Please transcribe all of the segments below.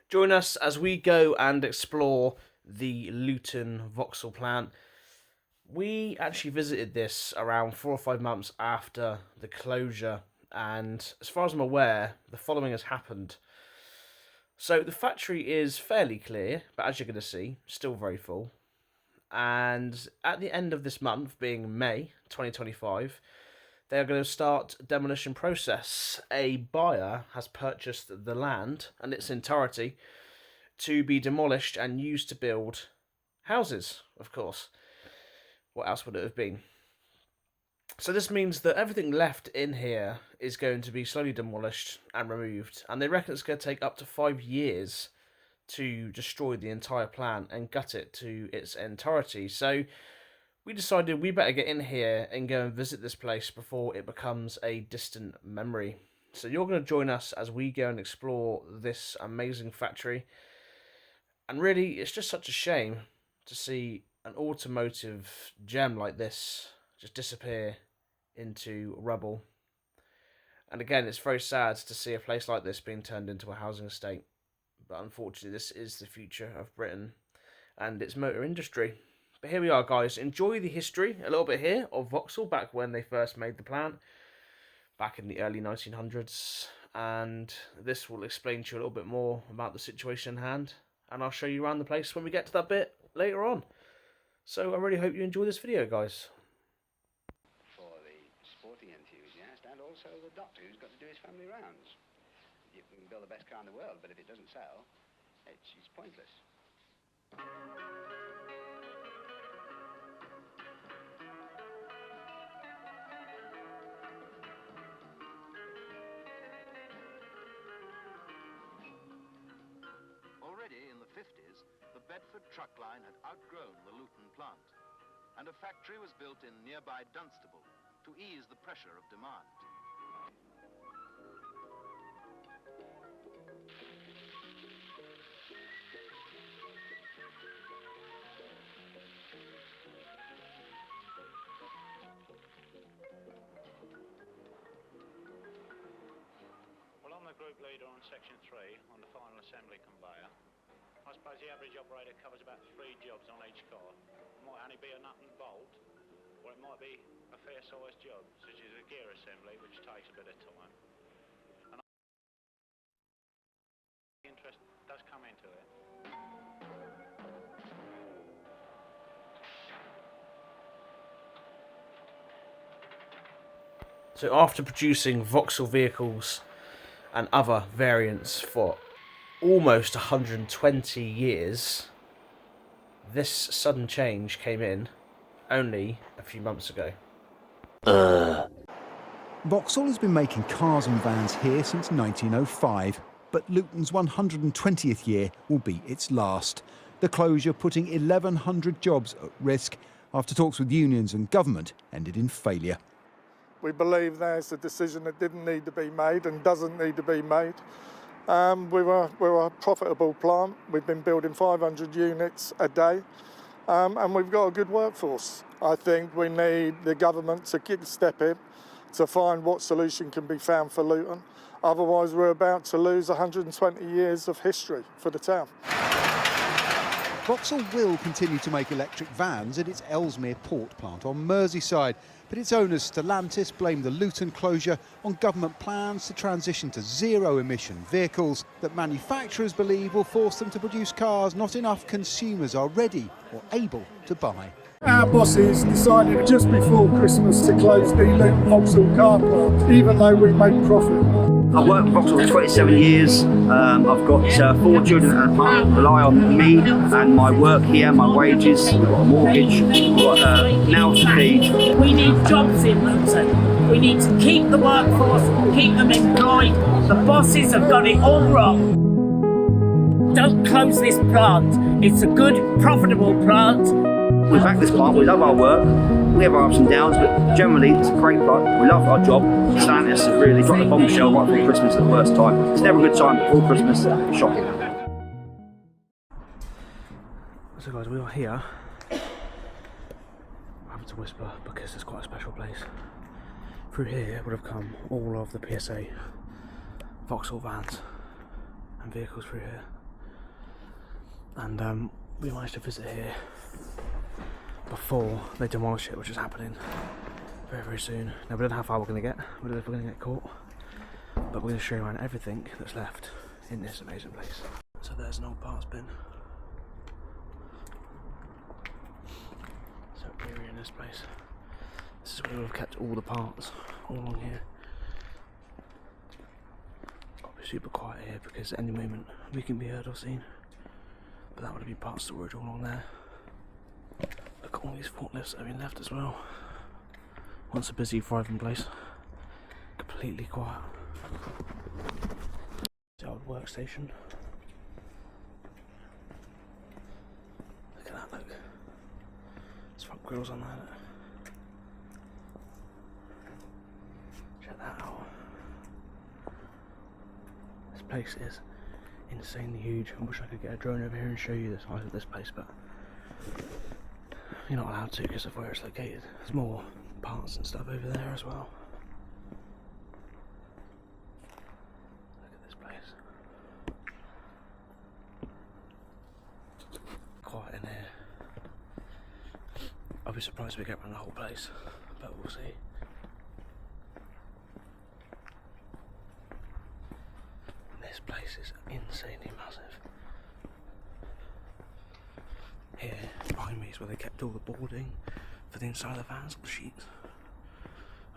Join us as we go and explore the Luton Vauxhall plant. We actually visited this around 4 or 5 months after the closure, and as far as I'm aware, the following has happened. So the factory is fairly clear, but as you're going to see, still very full. And at the end of this month, being May 2025, they are going to start demolition process. A buyer has purchased the land and its entirety to be demolished and used to build houses, of course. What else would it have been? So this means that everything left in here is going to be slowly demolished and removed, and they reckon it's going to take up to 5 years to destroy the entire plant and gut it to its entirety. So we decided we better get in here and go and visit this place before it becomes a distant memory. So you're going to join us as we go and explore this amazing factory. And really, it's just such a shame to see an automotive gem like this just disappear into rubble. And again, it's very sad to see a place like this being turned into a housing estate. But unfortunately, this is the future of Britain and its motor industry. But here we are, guys. Enjoy the history a little bit here of Vauxhall back when they first made the plant, back in the early 1900s. And this will explain to you a little bit more about the situation in hand. And I'll show you around the place when we get to that bit later on. So I really hope you enjoy this video, guys. For the sporting enthusiast and also the doctor who's got to do his family rounds. You can build the best car in the world, but if it doesn't sell, it's pointless. Already in the 50s, the Bedford truck line had outgrown the Luton plant, and a factory was built in nearby Dunstable to ease the pressure of demand. Well, I'm the group leader on section 3 on the final assembly conveyor. I suppose the average operator covers about 3 jobs on each car. It might only be a nut and bolt, or it might be a fair sized job, such as a gear assembly, which takes a bit of time. And interest does come into it. So after producing Vauxhall vehicles and other variants for almost 120 years, this sudden change came in only a few months ago. Vauxhall has been making cars and vans here since 1905, but Luton's 120th year will be its last. The closure putting 1,100 jobs at risk after talks with unions and government ended in failure. We believe there's a decision that didn't need to be made and doesn't need to be made. We're a profitable plant. We've been building 500 units a day, and we've got a good workforce. I think we need the government to step in to find what solution can be found for Luton. Otherwise, we're about to lose 120 years of history for the town. Vauxhall will continue to make electric vans at its Ellesmere port plant on Merseyside, but its owners Stalantis blame the Luton closure on government plans to transition to zero-emission vehicles that manufacturers believe will force them to produce cars not enough consumers are ready or able to buy. Our bosses decided just before Christmas to close the Luton Vauxhall car plant, even though we make profit. I've worked for Vauxhall for 27 years. I've got 4 children at home who rely on me and my work here, my wages. We've got a mortgage, we've got now to feed. We need jobs in Luton. We need to keep the workforce, keep them employed. The bosses have got it all wrong. Don't close this plant. It's a good, profitable plant. We back this plant, we love our work, we have our ups and downs, but generally it's a great plant, we love our job. Stalantis has really dropped the bombshell right before Christmas at the worst time. It's never a good time before Christmas, shocking. So guys, we are here. I'm having to whisper because it's quite a special place. Through here would have come all of the PSA Vauxhall vans and vehicles through here. And we managed to visit here before they demolish it, which is happening very, very soon. Now, we don't know how far we're going to get, we don't know if we're going to get caught, but we're going to show you around everything that's left in this amazing place. So there's an old parts bin. So eerie in this place. This is where we've kept all the parts, all along here. Got to be super quiet here because at any moment we can be heard or seen. But that would be part storage all along there. Look at all these forklifts that have been left as well. Once a busy, thriving place. Completely quiet. The old workstation. Look at that, look. There's front grills on there. Check that out. This place is insanely huge. I wish I could get a drone over here and show you the size of this place, but you're not allowed to because of where it's located. There's more parts and stuff over there as well. Look at this place. Quiet in here. I'll be surprised if we get around the whole place, but we'll see. This place is insanely massive. Here, behind me is where they kept all the boarding for the inside of the vans, all the sheets.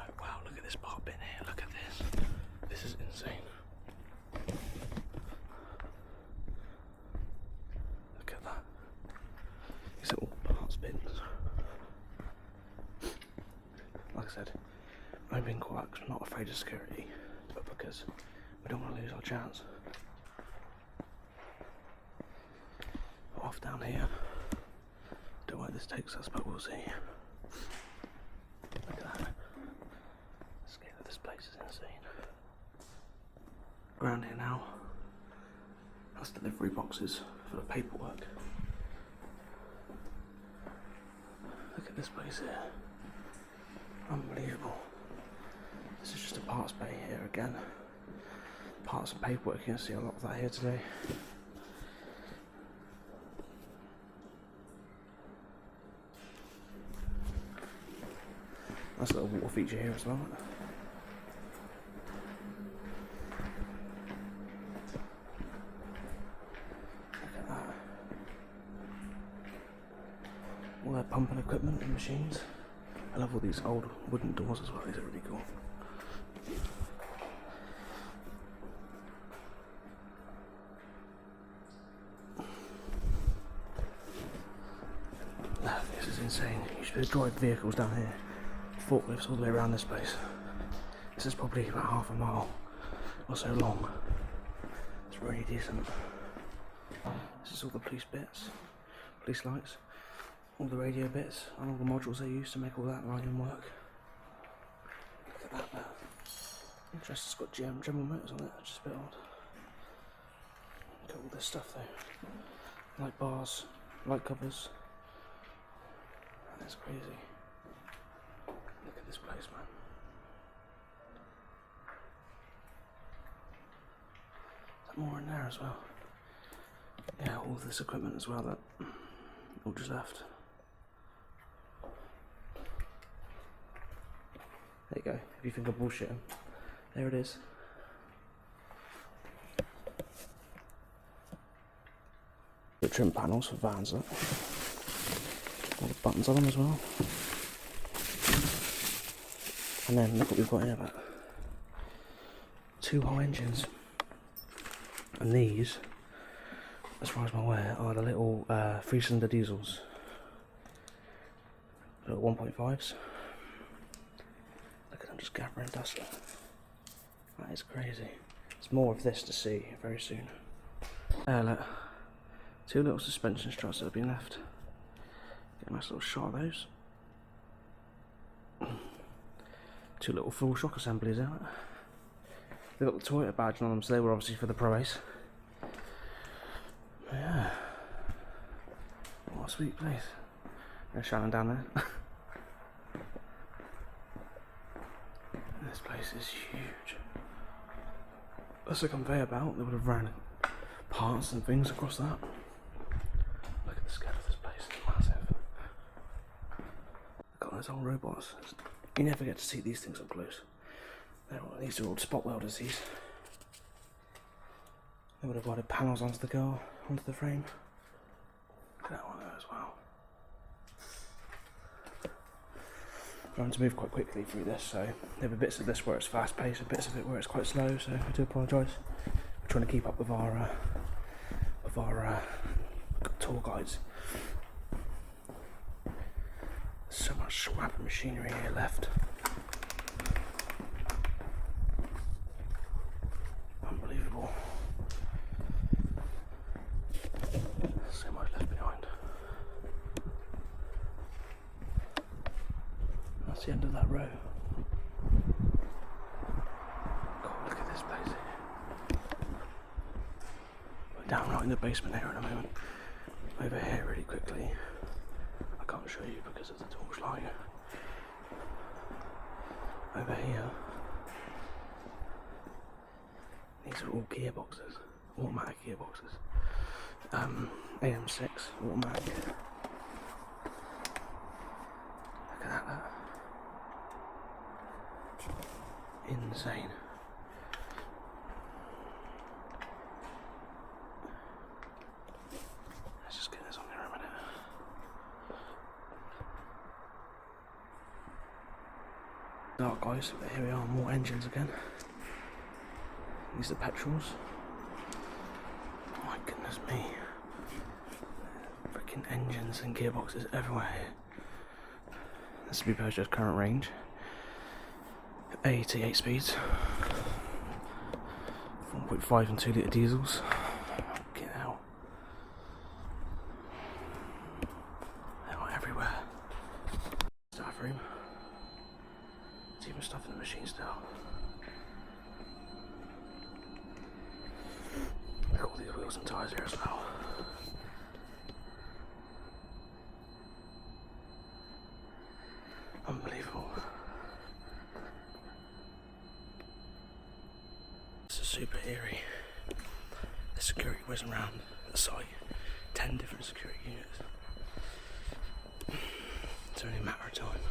Oh wow, look at this part bin here, look at this. This is insane. Look at that. These are all parts bins. Like I said, I've been quiet because I'm not afraid of security, but because we don't want to lose our chance. Off down here. Don't know where this takes us, but we'll see. Look at that. The scale of this place is insane. Around here now, that's delivery boxes for the paperwork. Look at this place here. Unbelievable. This is just a parts bay here again. Parts and paperwork, you can see a lot of that here today. That's a little water feature here as well. Look at that. All their pumping equipment and machines. I love all these old wooden doors as well, these are really cool. This is insane. You should be able to drive vehicles down here. Forklifts all the way around this place. This is probably about half a mile or so long. It's really decent. This is all the police bits, police lights, all the radio bits, and all the modules they use to make all that line work. Look at that. Interesting, it's got General Motors on it, which is a bit odd. Look at all this stuff though. Light bars, light covers. That's crazy. Look at this place, man. Is there more in there as well? Yeah, all this equipment as well that all just left. There you go, if you think I'm bullshitting. There it is. The trim panels for vans, look. All the buttons on them as well. And then look what we've got here, about 2 whole engines. And these, as far as I'm aware, are the little 3-cylinder diesels. Little 1.5s. Look at them just gathering dust. That is crazy. There's more of this to see very soon. Look. 2 little suspension struts that have been left. Get a nice little shot of those. 2 little full shock assemblies there. They've got the Toyota badge on them, so they were obviously for the Pro Ace. But yeah. What a sweet place. There's Shannon down there. This place is huge. That's a conveyor belt. They would have ran parts and things across that. Those old robots. You never get to see these things up close. These are all spot welders, these. They would have welded panels onto the car, onto the frame. Look at that one there as well. I'm trying to move quite quickly through this, so there are bits of this where it's fast paced and bits of it where it's quite slow, so I do apologise. We're trying to keep up with our tour guides. So much scrap machinery here left. Unbelievable. So much left behind. That's the end of that row. God, look at this place. We're down right in the basement here in a moment. Over here really quickly. I can't show you because of the torchlight. Over here. These are all gearboxes. Automatic gearboxes. AM6 automatic. Look at that. Insane. Let's just get this on here a minute. Dark guys, but here we are, more engines again. These are petrols. My goodness me. Freaking engines and gearboxes everywhere here. This will be Peugeot's current range. 88 speeds. 1.5 and 2 litre diesels. Get out. They're everywhere. Staff room. There's even stuff in the machine still. Look at all these wheels and tyres here as well. Unbelievable. This is super eerie. The security whizzing around the site. 10 different security units. It's only a matter of time.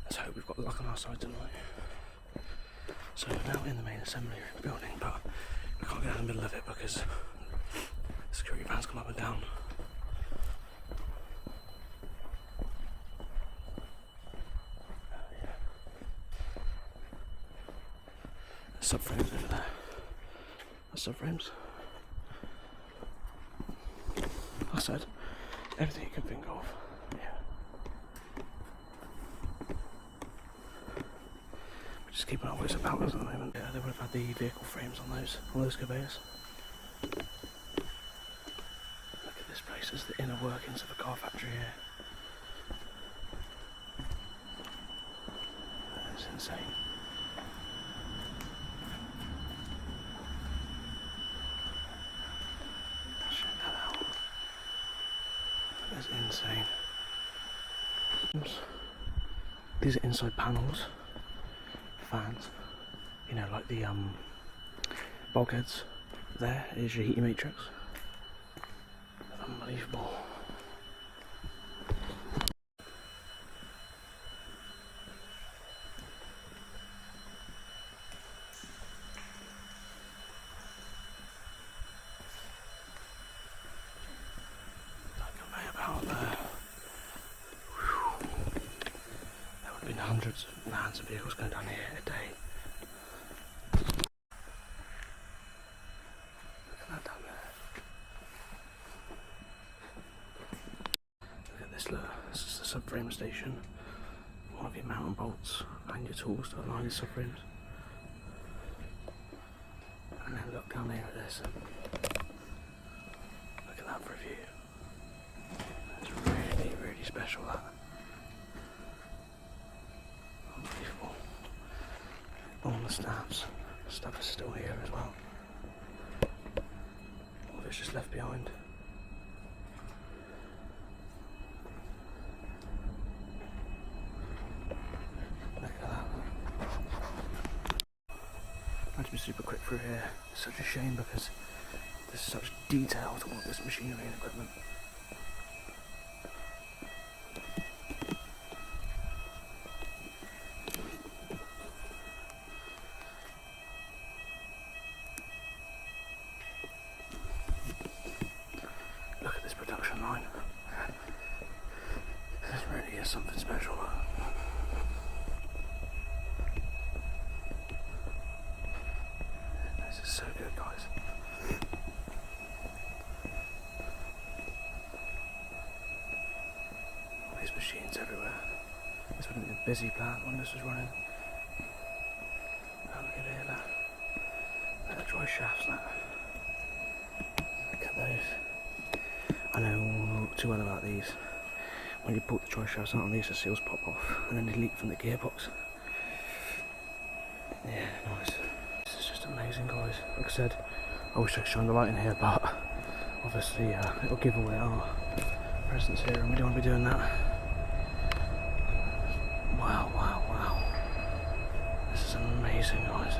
Let's hope we've got luck on our side tonight. So we're now in the main assembly building, but we can't get in the middle of it because security vans come up and down. Subframes over there. That's subframes. I said everything you can think of. Yeah. We're just keeping our wits about us at the moment. Yeah, they would have had the vehicle frames on those conveyors. Look at this place. This is the inner workings of a car factory here. That is insane. That's insane. These are inside panels, fans, you know, like the bulkheads. There is your heating matrix. Unbelievable. Hundreds of vans and vehicles going down here a day. Look at that down there. Look at this, look. This is the subframe station. One of your mountain bolts and your tools to align the subframes. And then look down here at this. Look at that for a view. That's really, really special, that. All the staffs. Stuff is still here as well. All of it's just left behind. Look at that. I had to be super quick through here. It's such a shame because there's such detail to all this machinery and equipment. busy plant when this was running. Oh, look at here, that. They're dry shafts, that. Look at those. I know all too well about these. When you pull the dry shafts out on these, the seals pop off and then they leak from the gearbox. Yeah, nice. This is just amazing, guys. Like I said, I wish I could shine the light in here, but obviously it'll give away our presence here and we don't want to be doing that. Wow, wow, wow. This is amazing, guys.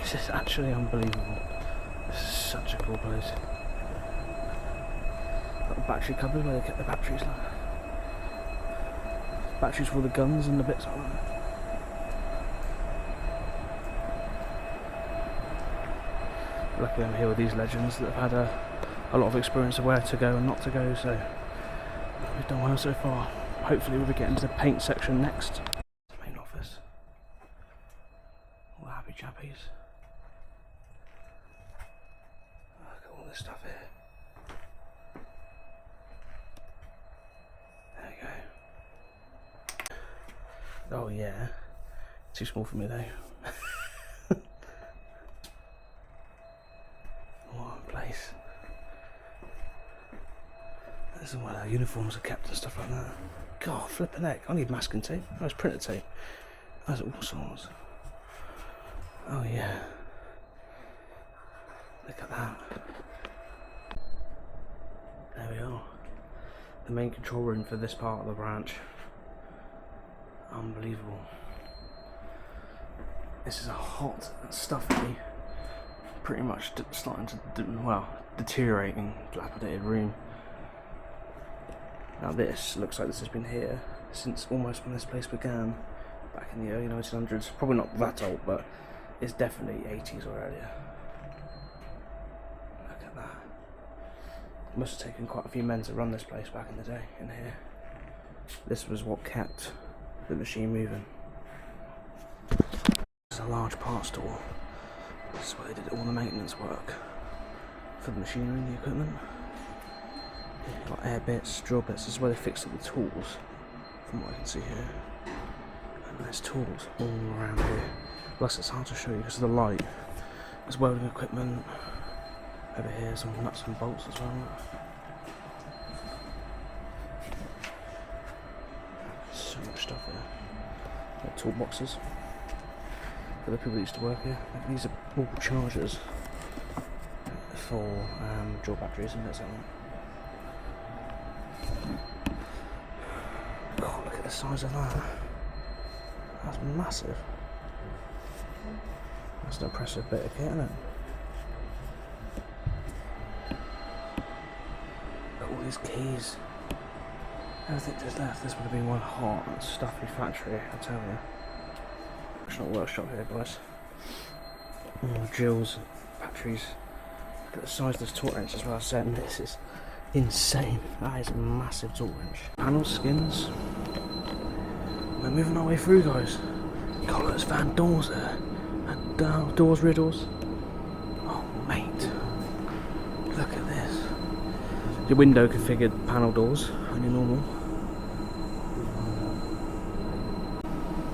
This is actually unbelievable. This is such a cool place. Got the battery cupboard where they kept the batteries, like. Batteries for all the guns and the bits like that. Luckily I'm here with these legends that have had a lot of experience of where to go and not to go, so we've done well so far. Hopefully we'll be getting to the paint section next. The main office. All the happy chappies. Look at all this stuff here. There you go. Oh yeah. Too small for me though. What a place. This is where our uniforms are kept and stuff like that. God, flipping heck. I need masking tape. Oh, it's printer tape. That's all sorts. Oh yeah. Look at that. There we are. The main control room for this part of the branch. Unbelievable. This is a hot, stuffy, pretty much starting to, deteriorating, dilapidated room. Now this looks like this has been here since almost when this place began, back in the early 1900s. Probably not that old, but it's definitely 80s or earlier. Look at that. It must have taken quite a few men to run this place back in the day, in here. This was what kept the machine moving. There's a large parts store. This is where they did all the maintenance work for the machinery and the equipment. You've got air bits, drill bits. This is where they fixed up the tools, from what I can see here. And there's tools all around here. Plus it's hard to show you because of the light. There's welding equipment. Over here, some nuts and bolts as well. So much stuff here. Like toolboxes for the people that used to work here. These are all chargers for dual batteries and bits like that. God, look at the size of that. That's massive. That's an impressive bit of kit, isn't it? Look at all these keys. Everything just left. This would have been one hot and stuffy factory, I tell you. Professional workshop here, guys. All drills, batteries. Look at the size of this torque wrench as well. And this is insane. That is a massive torque wrench. Panels, skins. We're moving our way through, guys. God, there's van doors there. And doors, riddles. Oh, mate. Look at this. Your window configured panel doors on your normal.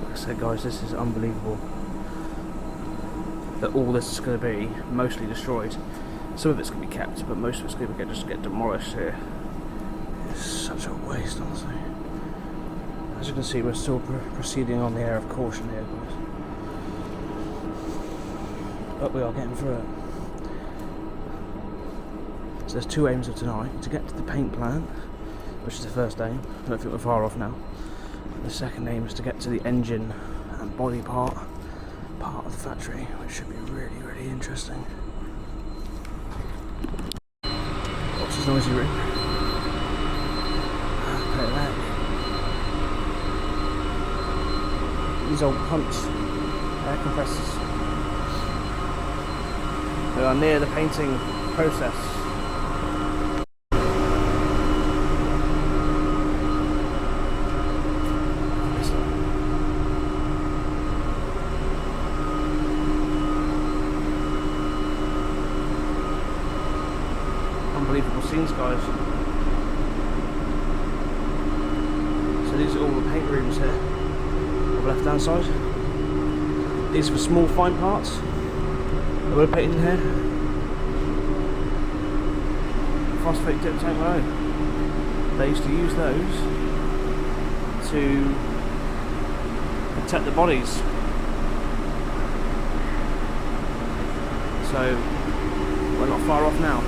Like I said, guys, this is unbelievable. That all this is going to be mostly destroyed. Some of it's going to be kept, but most of it's going to just get demolished here. It's such a waste, honestly. As you can see, we're still proceeding on the air of caution here, guys. But we are getting through it. So there's two aims of tonight: to get to the paint plant, which is the first aim. I don't think we're far off now. The second aim is to get to the engine and body part of the factory, which should be really, really interesting. What's this noisy room? Play it back. These old pumps, air compressors. We are near the painting process. Unbelievable scenes, guys. So these are all the paint rooms here on the left hand side. These are for small fine parts that we're painting in here. Phosphate dip tank low. They used to use those to protect the bodies. So we're not far off now.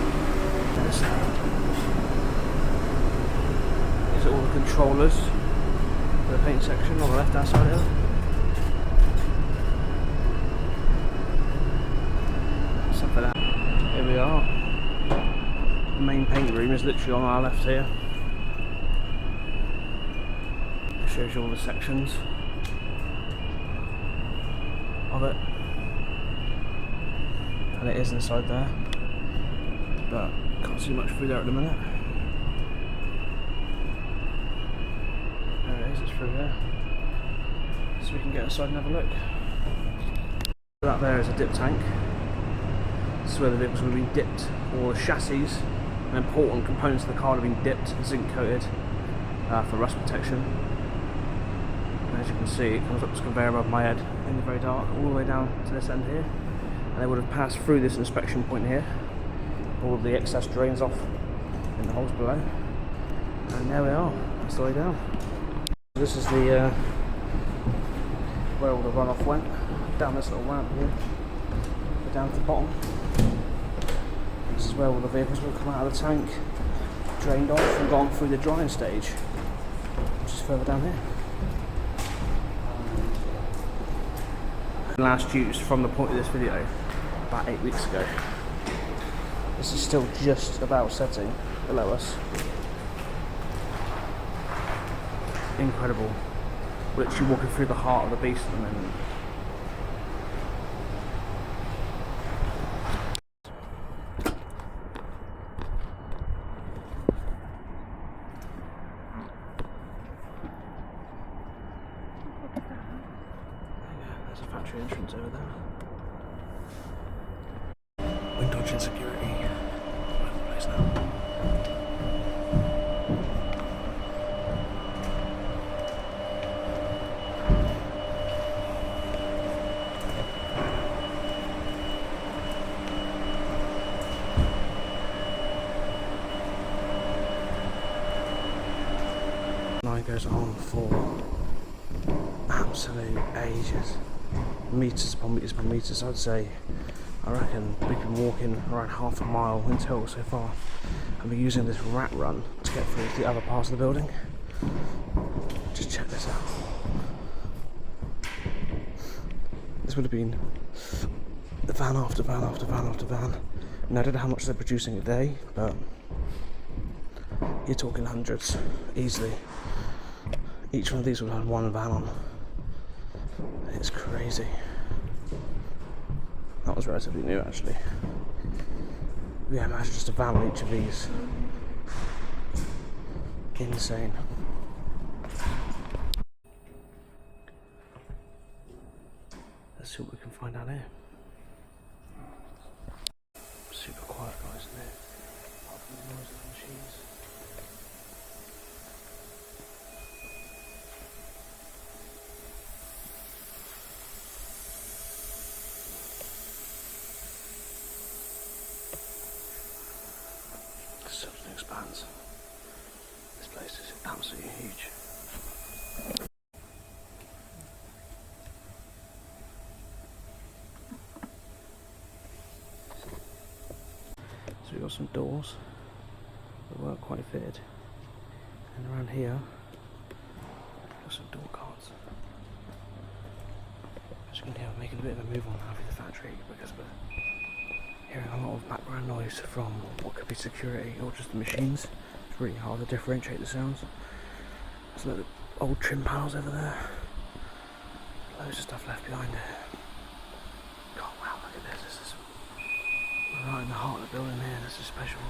These are all the controllers for the paint section on the left hand side here. Something for that. Here we are. The main paint room is literally on our left here. It shows you all the sections of it. And it is inside there, but can't see much through there at the minute. There it is, it's through there. So we can get inside and have a look. That there is a dip tank. This is where the vehicles will be dipped, all the chassis and important components of the car have been dipped and zinc coated for rust protection. And as you can see, it comes up this conveyor above my head in the very dark, all the way down to this end here. And they would have passed through this inspection point here, all of the excess drains off in the holes below, and there we are, that's the way down. This is the where all the runoff went, down this little ramp here, down to the bottom. This is where all the vehicles will come out of the tank, drained off and gone through the drying stage, which is further down here. Last used from the point of this video about 8 weeks ago. This is still just about setting below us. Incredible. We're literally walking through the heart of the beast at the moment. There's a factory entrance over there. Wind dodging security. All over the place now. Line goes on for absolute ages. Meters upon meters upon meters. I'd say, I reckon we've been walking around half a mile in total so far, and we're using this rat run to get through to the other parts of the building. Just check this out. This would have been the van after van after van after van. And I don't know how much they're producing a day, but you're talking hundreds easily. Each one of these would have one van on. It's crazy. That was relatively new actually. Yeah, imagine just a van on each of these. Insane. Let's see what we can find out here. Super quiet guys in there. Apart from the noise of the machines. Something expands. This place is absolutely huge. So we've got some doors that weren't quite fitted, and around here we've got some door cards. As you can hear, we're making a bit of a move on now through the factory because we're hearing a lot of background noise from what could be security or just the machines. It's really hard to differentiate the sounds. There's a load of old trim panels over there. Loads of stuff left behind it. God, wow, look at this. This is right in the heart of the building here. This is special.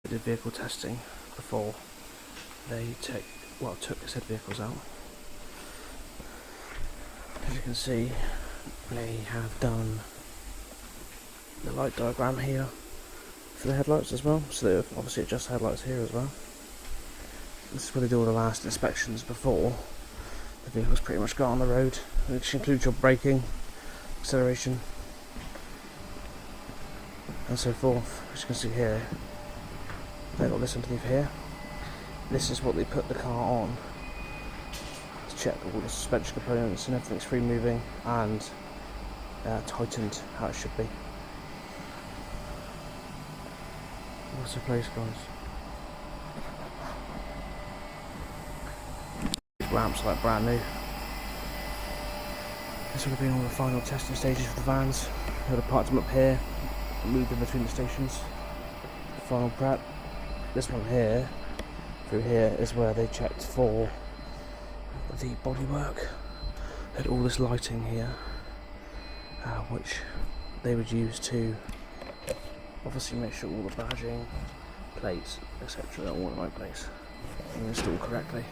They did vehicle testing before they took said vehicles out. As you can see, they have done the light diagram here for the headlights as well, so they obviously adjust headlights here as well. This is where they do all the last inspections before the vehicle's pretty much got on the road, which includes your braking, acceleration, and so forth. As you can see here, they've got this underneath here. This is what they put the car on to check all the suspension components and everything's free moving and tightened how it should be. What's the place, guys? Ramps like brand new. This would have been all the final testing stages for the vans. They would have parked them up here, moved them between the stations. The final prep. This one here, through here, is where they checked for the bodywork. They had all this lighting here, which they would use to obviously make sure all the badging, plates, etc. are all in the right place and installed correctly.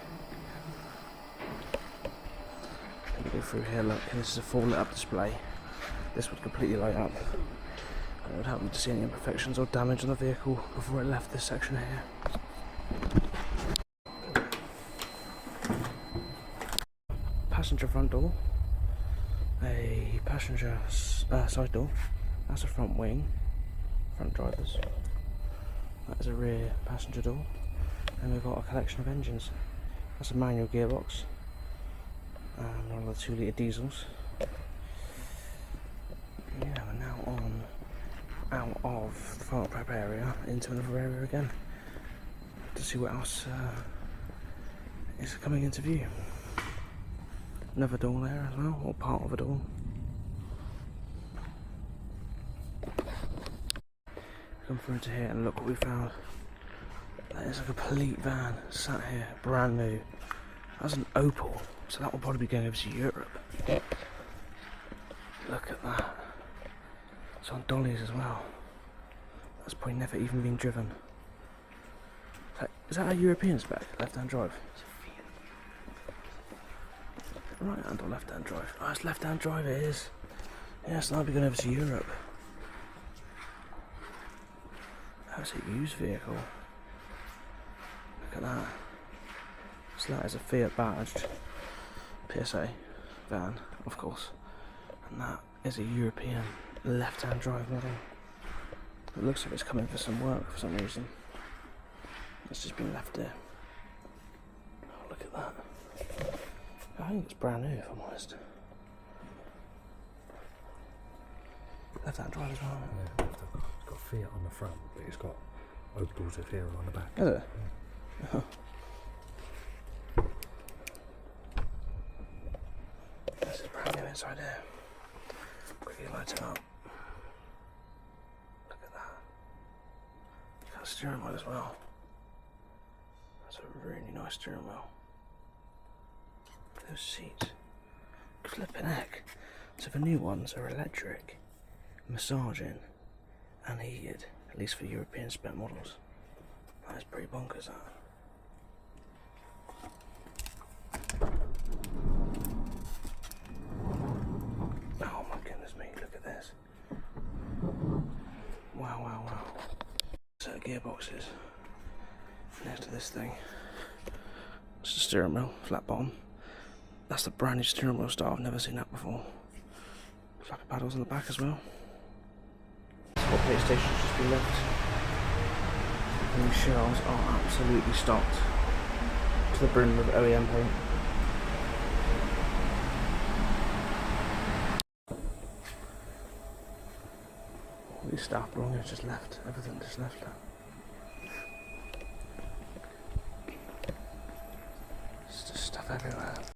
Let me go through here, look, this is a full lit up display. This would completely light up. And it would help me to see any imperfections or damage on the vehicle before it left this section here. Passenger front door. A passenger side door. That's a front wing. Front drivers. That is a rear passenger door. And we've got a collection of engines. That's a manual gearbox. And one of the 2-litre diesels. Yeah, we're now on out of the final prep area into another area again to see what else is coming into view. Another door there as well, or part of a door. Come through into here and look what we found. That is a complete van sat here, brand new. That's an Opel, so that will probably be going over to Europe. Look at that. It's on dollies as well. That's probably never even been driven. Is that a European spec? Left-hand drive? Right-hand or left-hand drive? Oh, it's left-hand drive, it is. Yes, that'll be going over to Europe. That's a used vehicle. Look at that. So that is a Fiat badged PSA van, of course. And that is a European left-hand drive model. It looks like it's coming for some work for some reason. It's just been left there. Oh, look at that. I think it's brand new, if I'm honest. Left-hand drive as well. Yeah, it's got Fiat on the front, but it's got Opels of here on the back. Is it? Yeah. Oh. This is brand new inside here. Quickly light it up. Look at that. You got a steering wheel as well. That's a really nice steering wheel. Those seats. Flipping heck. So the new ones are electric, massaging, and heated, at least for European spec models. That is pretty bonkers, that. Oh my goodness me, look at this. Wow, wow, wow. Set of gearboxes next to this thing. It's a steering wheel, flat bottom. That's the brand new steering wheel style, I've never seen that before. Flappy paddles on the back as well. What PlayStation's just been left. And the shells are absolutely stocked to the brim with OEM paint. All these staff belongings just left, everything just left now. There's just stuff everywhere.